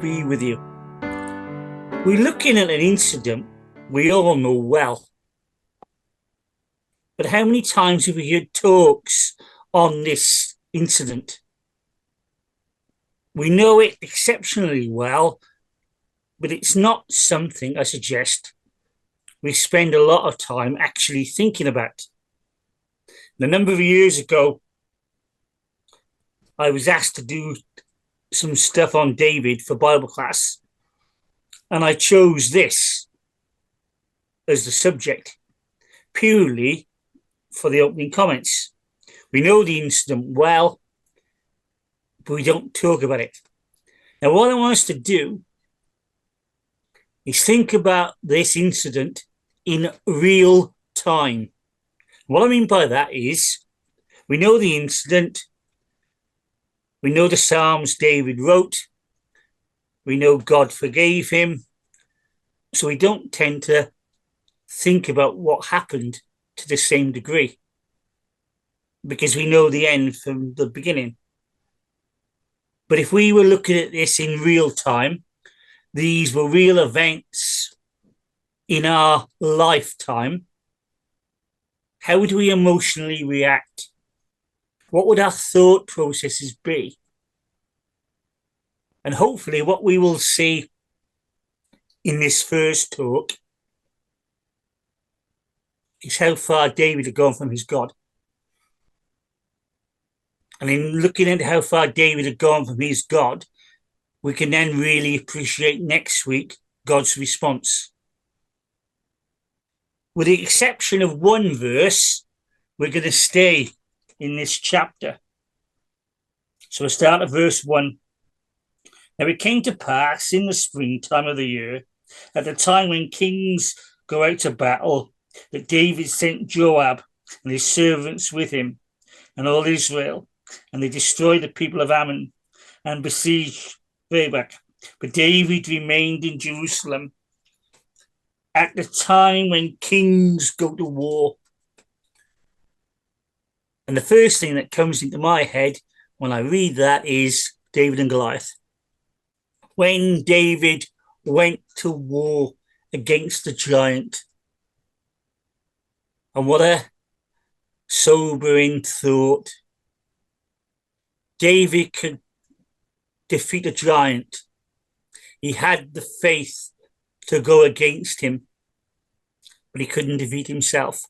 be with you. We're looking at an incident we all know well. But how many times have we heard talks on this incident? We know it exceptionally well, but it's not something, I suggest, we spend a lot of time actually thinking about. A number of years ago, I was asked to do some stuff on David for Bible class, and I chose this as the subject purely for the opening comments. We know the incident well, but we don't talk about it. Now, what I want us to do is think about this incident in real time. What I mean by that is, we know the incident, we know the Psalms David wrote, we know God forgave him, so we don't tend to think about what happened to the same degree, because we know the end from the beginning. But if we were looking at this in real time, these were real events in our lifetime, how would we emotionally react? What would our thought processes be? And hopefully what we will see in this first talk is how far David had gone from his God. And in looking at how far David had gone from his God, we can then really appreciate next week God's response. With the exception of one verse, we're going to stay in this chapter. So we'll start at verse 1. Now it came to pass in the springtime of the year, at the time when kings go out to battle, that David sent Joab and his servants with him and all Israel, and they destroyed the people of Ammon and besieged Rabach. But David remained in Jerusalem. At the time when kings go to war. And the first thing that comes into my head when I read that is David and Goliath. When David went to war against the giant. And what a sobering thought. David could defeat a giant. He had the faith to go against him, but he couldn't defeat himself.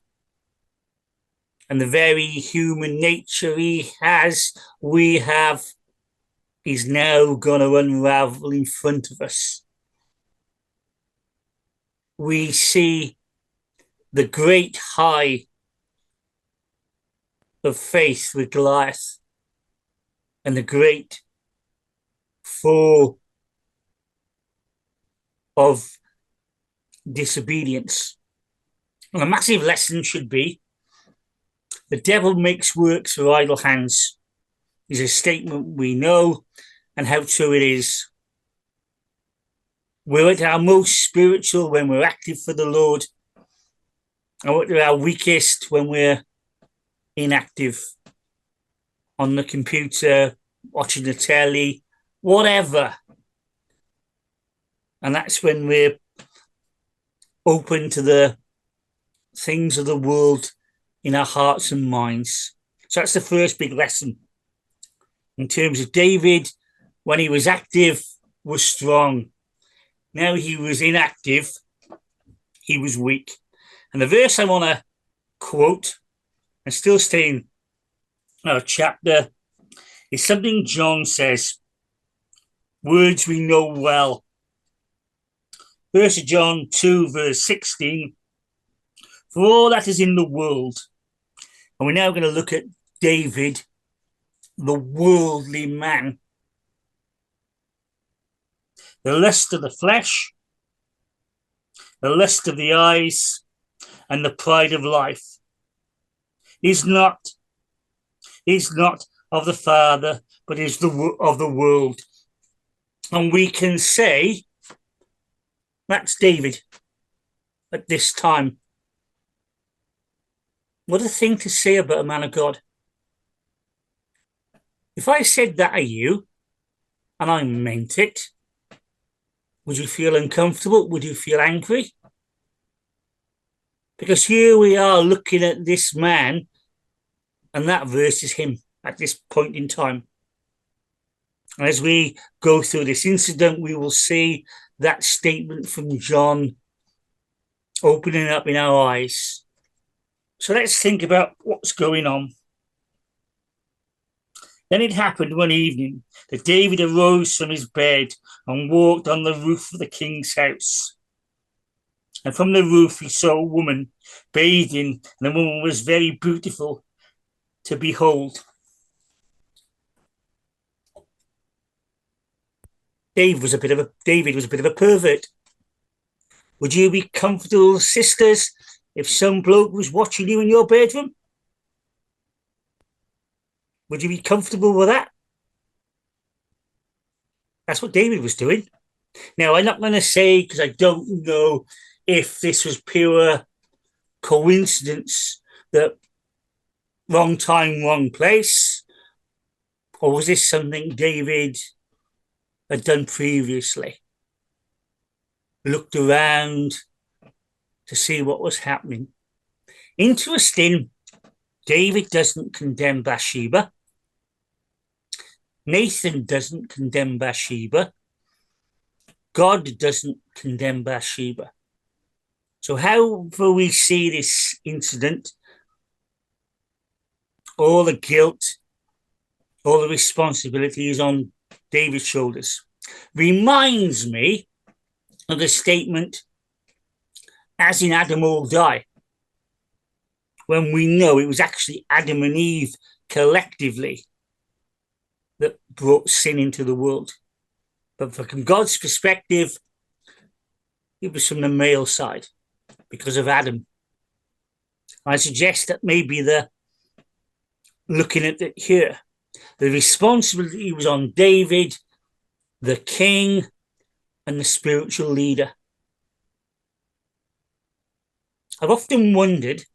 And the very human nature he has, we have, is now going to unravel in front of us. We see the great high of faith with Goliath and the great fall of disobedience. And a massive lesson should be, the devil makes works for idle hands, is a statement we know and how true it is. We're at our most spiritual when we're active for the Lord, and we're at our weakest when we're inactive on the computer, watching the telly, whatever. And that's when we're open to the things of the world in our hearts and minds. So that's the first big lesson. In terms of David, when he was active, was strong. Now he was inactive, he was weak. And the verse I want to quote, and still stay in our chapter, is something John says, words we know well. 1 John 2, verse 16, for all that is in the world. And we're now going to look at David, the worldly man. The lust of the flesh, the lust of the eyes, and the pride of life is not of the Father, but is of the world. And we can say, that's David at this time. What a thing to say about a man of God. If I said that to you, and I meant it, Would you feel uncomfortable? Would you feel angry? Because here we are looking at this man, and that verse is him at this point in time. And as we go through this incident, we will see that statement from John opening up in our eyes. So let's think about what's going on. Then it happened one evening that David arose from his bed and walked on the roof of the king's house. And from the roof he saw a woman bathing, and the woman was very beautiful to behold. David was a bit of a pervert. Would you be comfortable, sisters, if some bloke was watching you in your bedroom? Would you be comfortable with that? That's what David was doing. Now, I'm not going to say, because I don't know if this was pure coincidence, that wrong time, wrong place, or was this something David had done previously? Looked around to see what was happening. Interesting, David doesn't condemn Bathsheba. Nathan doesn't condemn Bathsheba. God doesn't condemn Bathsheba. So however we see this incident, all the guilt, all the responsibility is on David's shoulders. Reminds me of the statement, as in Adam all die, when we know it was actually Adam and Eve collectively that brought sin into the world. But from God's perspective, it was from the male side because of Adam. I suggest that maybe looking at it here, the responsibility was on David, the king, and the spiritual leader. I've often wondered,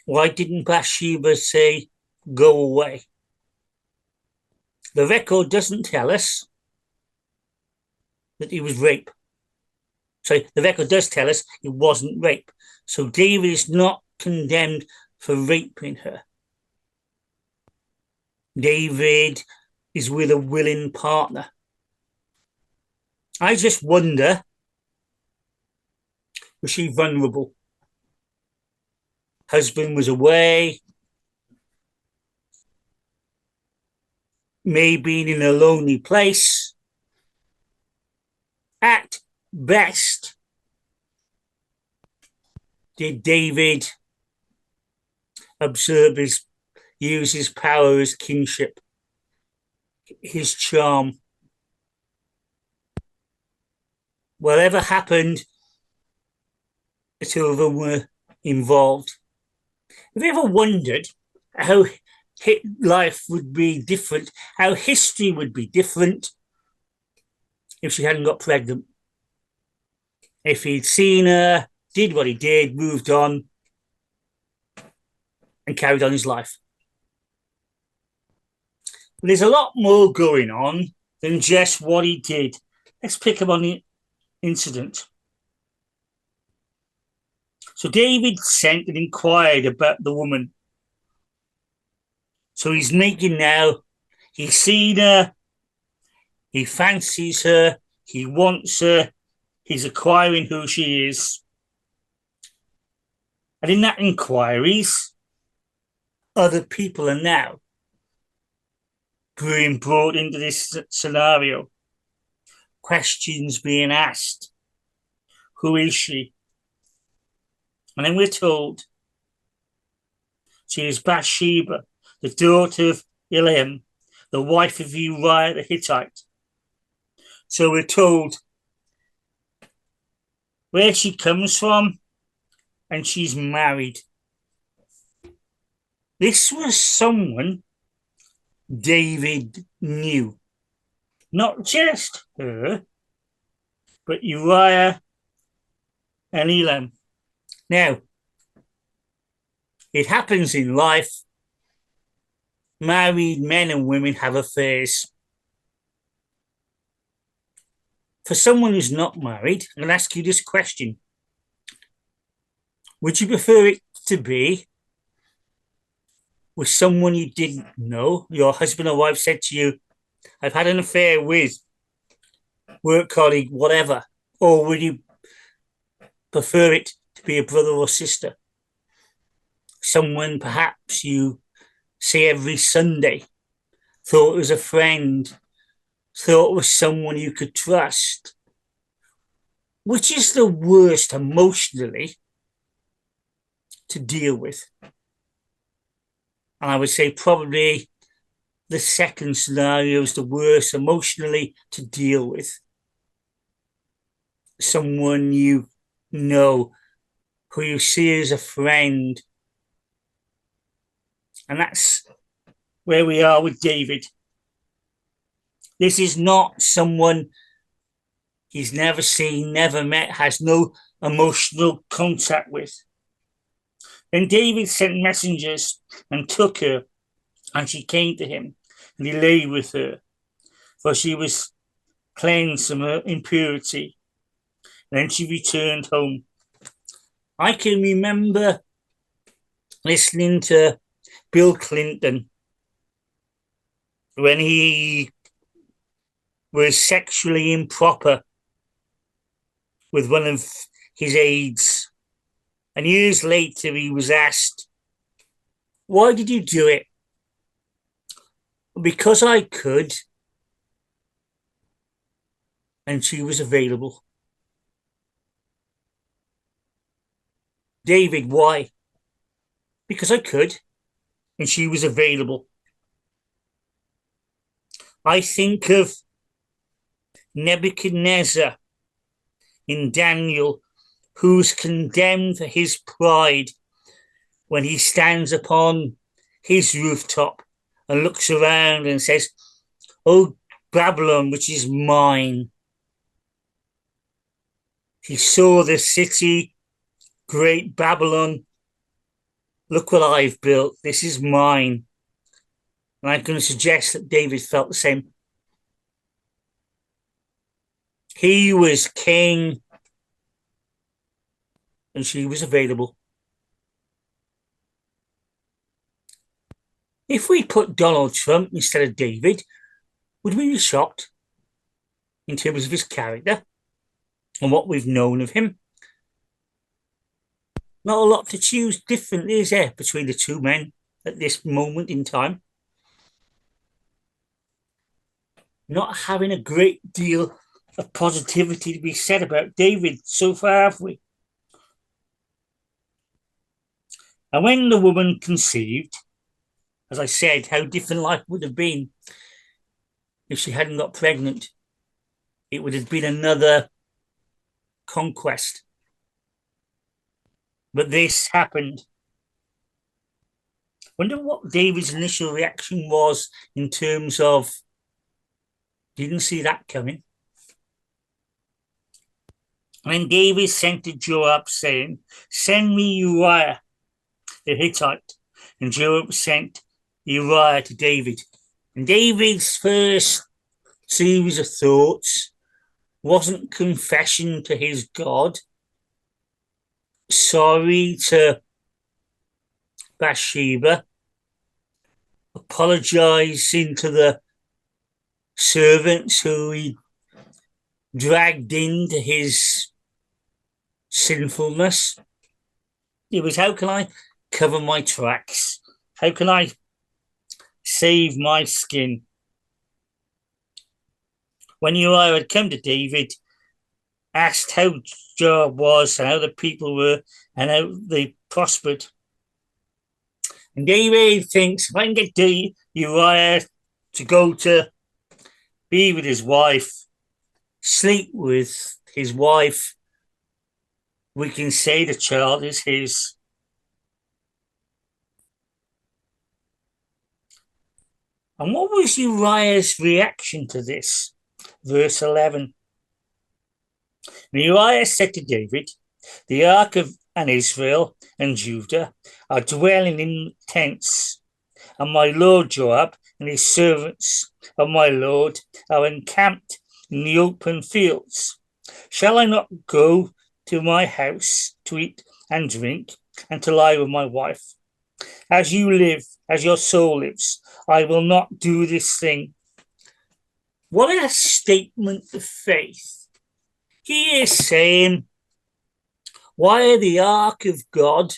why didn't Bathsheba say, go away? The record doesn't tell us that it was rape. So the record does tell us it wasn't rape. So David is not condemned for raping her. David is with a willing partner. I just wonder, was she vulnerable? Husband was away, maybe in a lonely place. At best, did David use his power, his kingship, his charm? Whatever happened, the two of them were involved. Have you ever wondered how life would be different, how history would be different if she hadn't got pregnant? If he'd seen her, did what he did, moved on, and carried on his life. But there's a lot more going on than just what he did. Let's pick up on the incident. So David sent and inquired about the woman. So he's making now, he's seen her, he fancies her, he wants her, he's acquiring who she is. And in that inquiries, other people are now being brought into this scenario. Questions being asked. Who is she? And then we're told she is Bathsheba, the daughter of Eliam, the wife of Uriah the Hittite. So we're told where she comes from, and she's married. This was someone David knew. Not just her, but Uriah and Eliam. Now, it happens in life. Married men and women have affairs. For someone who's not married, I'm going to ask you this question. Would you prefer it to be with someone you didn't know? Your husband or wife said to you, I've had an affair with work colleague, whatever. Or would you prefer it to be a brother or sister? Someone perhaps you see every Sunday, thought it was a friend, thought it was someone you could trust. Which is the worst emotionally to deal with? And I would say probably the second scenario is the worst emotionally to deal with. Someone you know, who you see as a friend. And that's where we are with David. This is not someone he's never seen, never met, has no emotional contact with. Then David sent messengers and took her, and she came to him, and he lay with her, for she was cleansed from her impurity. And then she returned home. I can remember listening to Bill Clinton when he was sexually improper with one of his aides. And years later, he was asked, why did you do it? Because I could. And she was available. David, why? Because I could. And she was available. I think of Nebuchadnezzar in Daniel, who's condemned for his pride when he stands upon his rooftop and looks around and says, "Oh, Babylon, which is mine." He saw the city, great Babylon. Look what I've built. This is mine. And I'm going to suggest that David felt the same. He was king, and she was available. If we put Donald Trump instead of David, would we be shocked in terms of his character and what we've known of him? Not a lot to choose differently, is there, between the two men at this moment in time? Not having a great deal of positivity to be said about David so far, have we? And when the woman conceived, as I said, how different life would have been if she hadn't got pregnant. It would have been another conquest. But this happened. Wonder what David's initial reaction was in terms of, didn't see that coming. And then David sent to Joab saying, send me Uriah the Hittite. And Joab sent Uriah to David. And David's first series of thoughts wasn't confession to his God, sorry to Bathsheba, apologizing to the servants who he dragged into his sinfulness. It was, how can I cover my tracks? How can I save my skin? When Uriah had come to David, asked how Joab was and how the people were and how they prospered. And David thinks, if I can get Uriah to go to be with his wife, sleep with his wife, we can say the child is his. And what was Uriah's reaction to this? Verse 11. And Uriah said to David, the ark of and Israel and Judah are dwelling in tents, and my lord Joab and his servants of my lord are encamped in the open fields? Shall I not go to my house to eat and drink, and to lie with my wife? As you live, as your soul lives, I will not do this thing. What a statement of faith. He is saying, why the ark of God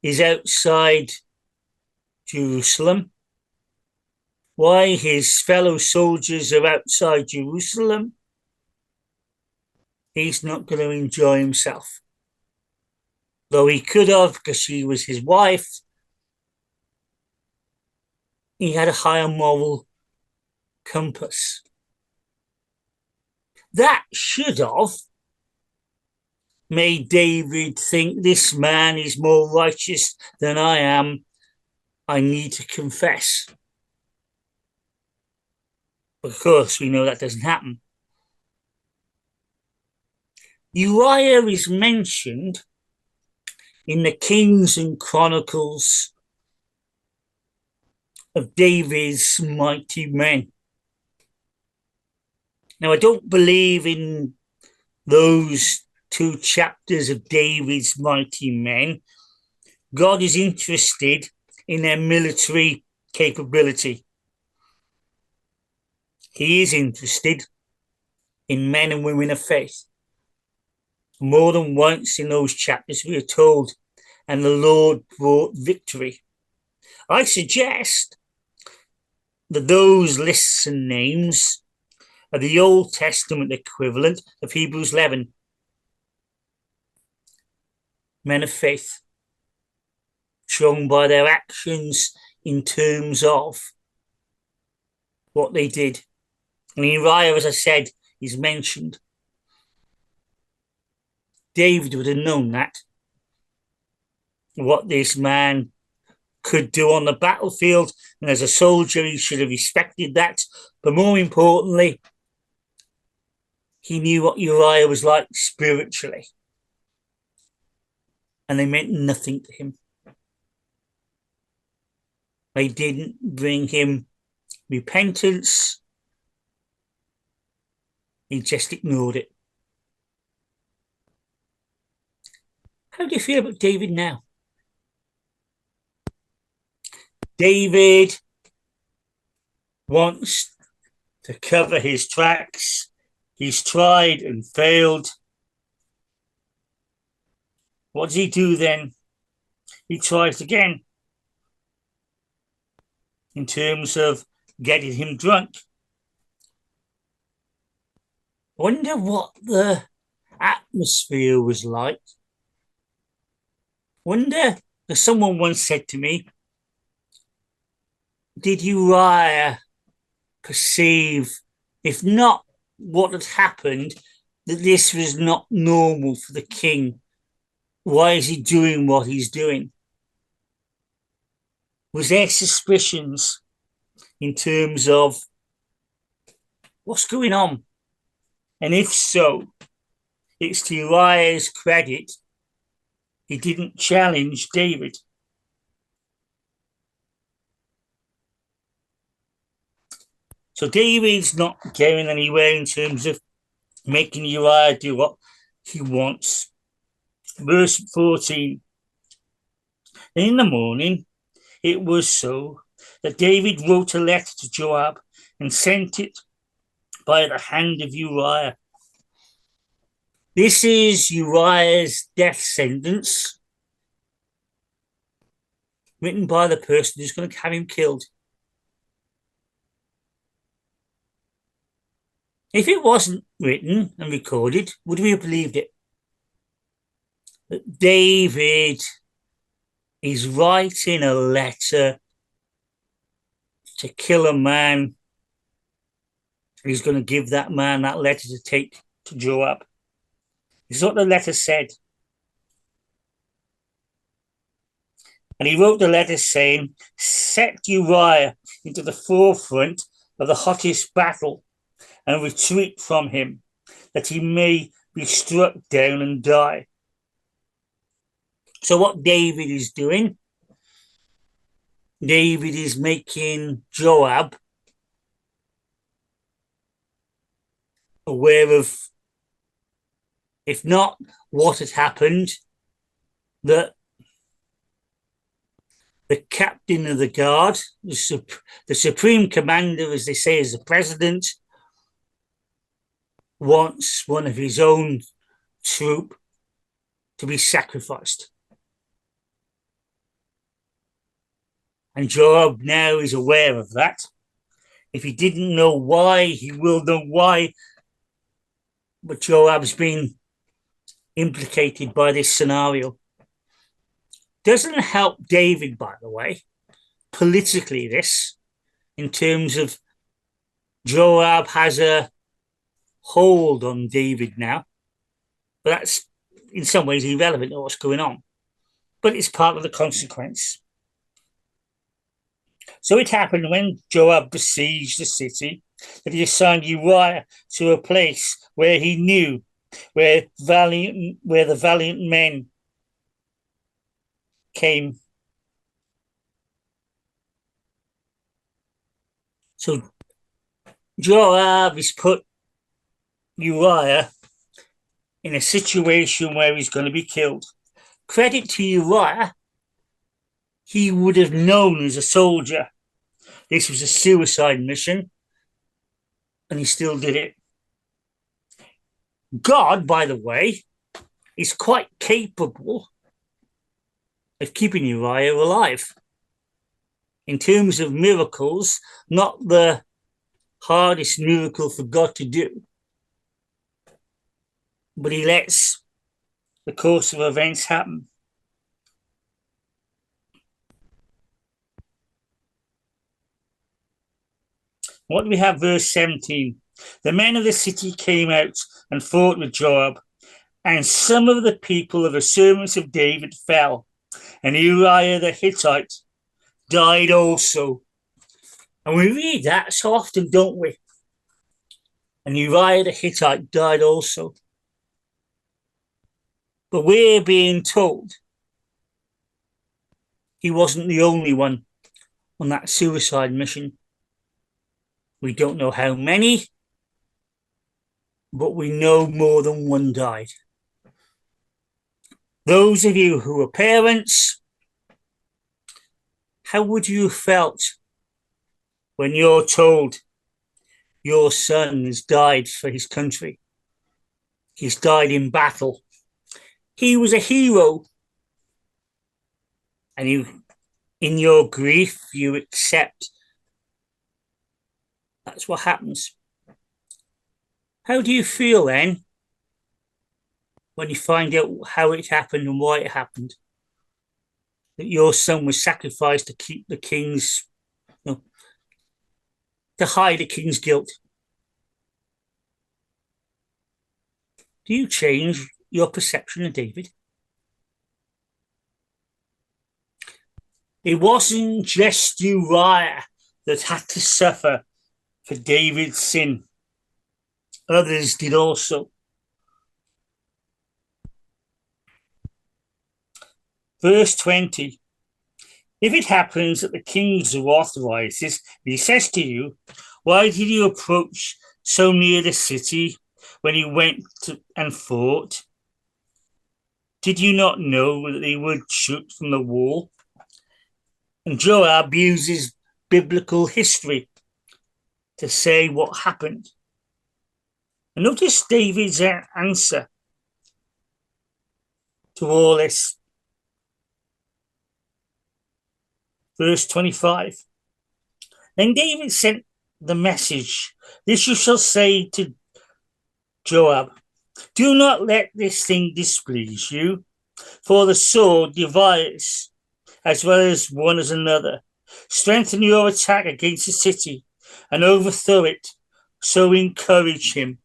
is outside Jerusalem, why his fellow soldiers are outside Jerusalem, he's not going to enjoy himself. Though he could have, because she was his wife, he had a higher moral compass. That should have made David think, this man is more righteous than I am. I need to confess. But of course, we know that doesn't happen. Uriah is mentioned in the Kings and Chronicles of David's mighty men. Now, I don't believe in those 2 chapters of David's mighty men. God is interested in their military capability. He is interested in men and women of faith. More than once in those chapters we are told, and the Lord brought victory. I suggest that those lists and names are the Old Testament equivalent of Hebrews 11. Men of faith, shown by their actions in terms of what they did. And Uriah, as I said, is mentioned. David would have known that, what this man could do on the battlefield, and as a soldier he should have respected that. But more importantly, he knew what Uriah was like spiritually, and they meant nothing to him. They didn't bring him repentance. He just ignored it. How do you feel about David now? David wants to cover his tracks. He's tried and failed. What does he do then? He tries again in terms of getting him drunk. I wonder what the atmosphere was like. Wonder, as someone once said to me, did Uriah perceive, if not what had happened, that this was not normal for the king? Why is he doing what he's doing? Was there suspicions in terms of what's going on? And if so, it's to Uriah's credit, he didn't challenge David. So David's not going anywhere in terms of making Uriah do what he wants. Verse 14. In the morning, it was so that David wrote a letter to Joab and sent it by the hand of Uriah. This is Uriah's death sentence, written by the person who's going to have him killed. If it wasn't written and recorded, would we have believed it? That David is writing a letter to kill a man. He's going to give that man that letter to take to Joab. This is what the letter said. And he wrote the letter saying, set Uriah into the forefront of the hottest battle and retreat from him, that he may be struck down and die. So what David is doing, David is making Joab aware of, if not what had happened, that the captain of the guard, the supreme commander, as they say, is the president, wants one of his own troop to be sacrificed. And Joab now is aware of that. If he didn't know why, he will know why. But Joab's been implicated by this scenario. Doesn't help David, by the way, politically, this, in terms of Joab has a hold on David now. But that's in some ways irrelevant to what's going on. But it's part of the consequence. So it happened when Joab besieged the city that he assigned Uriah to a place where he knew where the valiant men came. So Joab has put Uriah in a situation where he's going to be killed. Credit to Uriah, he would have known as a soldier this was a suicide mission, and he still did it. God, by the way, is quite capable of keeping Uriah alive. In terms of miracles, not the hardest miracle for God to do, but he lets the course of events happen. What do we have? Verse 17. The men of the city came out and fought with Joab, and some of the people of the servants of David fell, and Uriah the Hittite died also. And we read that so often, don't we? And Uriah the Hittite died also. But we're being told he wasn't the only one on that suicide mission. We don't know how many, but we know more than one died. Those of you who are parents, how would you have felt when you're told your son has died for his country? He's died in battle. He was a hero. And you, in your grief, you accept that's what happens. How do you feel then when you find out how it happened and why it happened? That your son was sacrificed to keep the king's, to hide the king's guilt. Do you change your perception of David? It wasn't just Uriah that had to suffer for David's sin. Others did also. Verse 20. If it happens that the king's wrath rises, he says to you, why did you approach so near the city when you went and fought? Did you not know that they would shoot from the wall? And Joab uses biblical history to say what happened. And notice David's answer to all this. Verse 25. Then David sent the message, this you shall say to Joab, do not let this thing displease you, for the sword divides as well as one as another. Strengthen your attack against the city and overthrow it, so encourage him.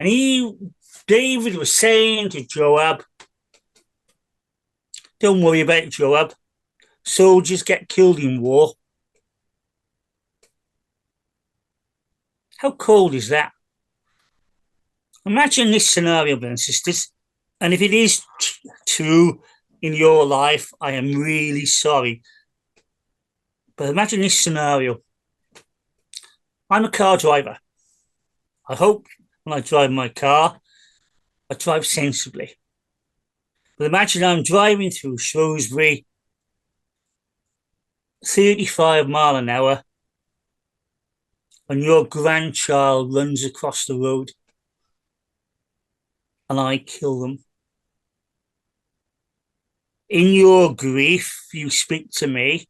And David was saying to Joab, don't worry about Joab. Soldiers get killed in war. How cold is that? Imagine this scenario, brothers and sisters, and if it is true in your life, I am really sorry. But imagine this scenario. I'm a car driver. I hope when I drive my car, I drive sensibly. But imagine I'm driving through Shrewsbury, 35 mile an hour, and your grandchild runs across the road and I kill them. In your grief, you speak to me,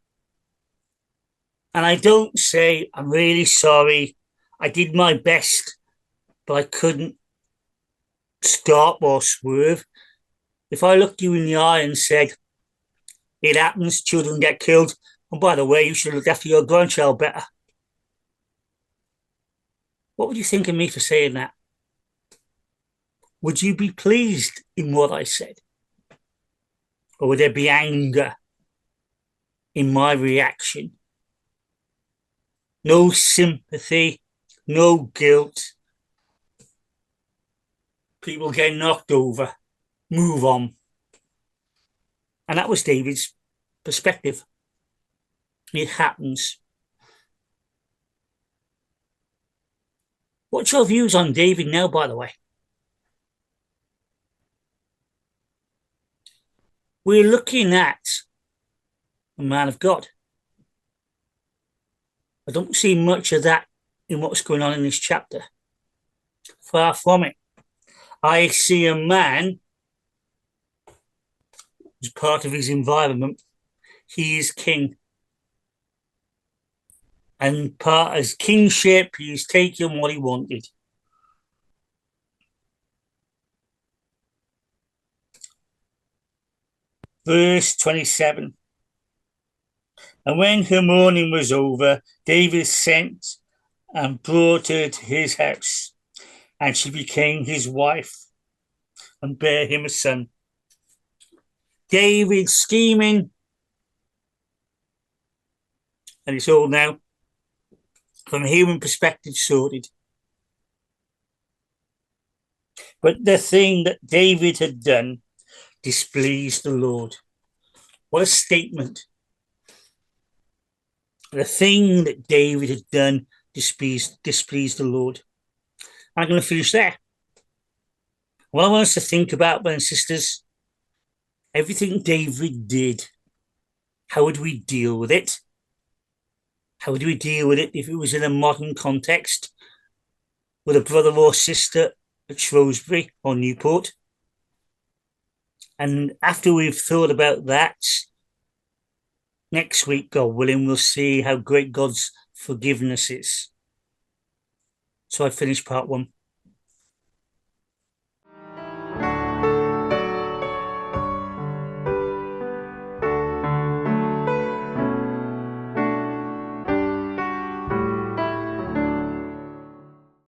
and I don't say, I'm really sorry, I did my best, but I couldn't stop or swerve. If I looked you in the eye and said, it happens, children get killed, and by the way, you should look after your grandchild better, what would you think of me for saying that? Would you be pleased in what I said? Or would there be anger in my reaction? No sympathy, no guilt. People get knocked over, move on. And that was David's perspective. It happens. What's your views on David now, by the way? We're looking at a man of God. I don't see much of that in what's going on in this chapter. Far from it. I see a man who's part of his environment. He is king. And part of his kingship, he's taken what he wanted. Verse 27. And when her mourning was over, David sent and brought her to his house, and she became his wife and bare him a son. David scheming, and it's all now, from a human perspective, sorted. But the thing that David had done displeased the Lord. What a statement. The thing that David had done displeased the Lord. I'm going to finish there. What I want us to think about, brothers and sisters, everything David did, how would we deal with it? How would we deal with it if it was in a modern context with a brother or sister at Shrewsbury or Newport? And after we've thought about that, next week, God willing, we'll see how great God's forgiveness is. So I finished part 1.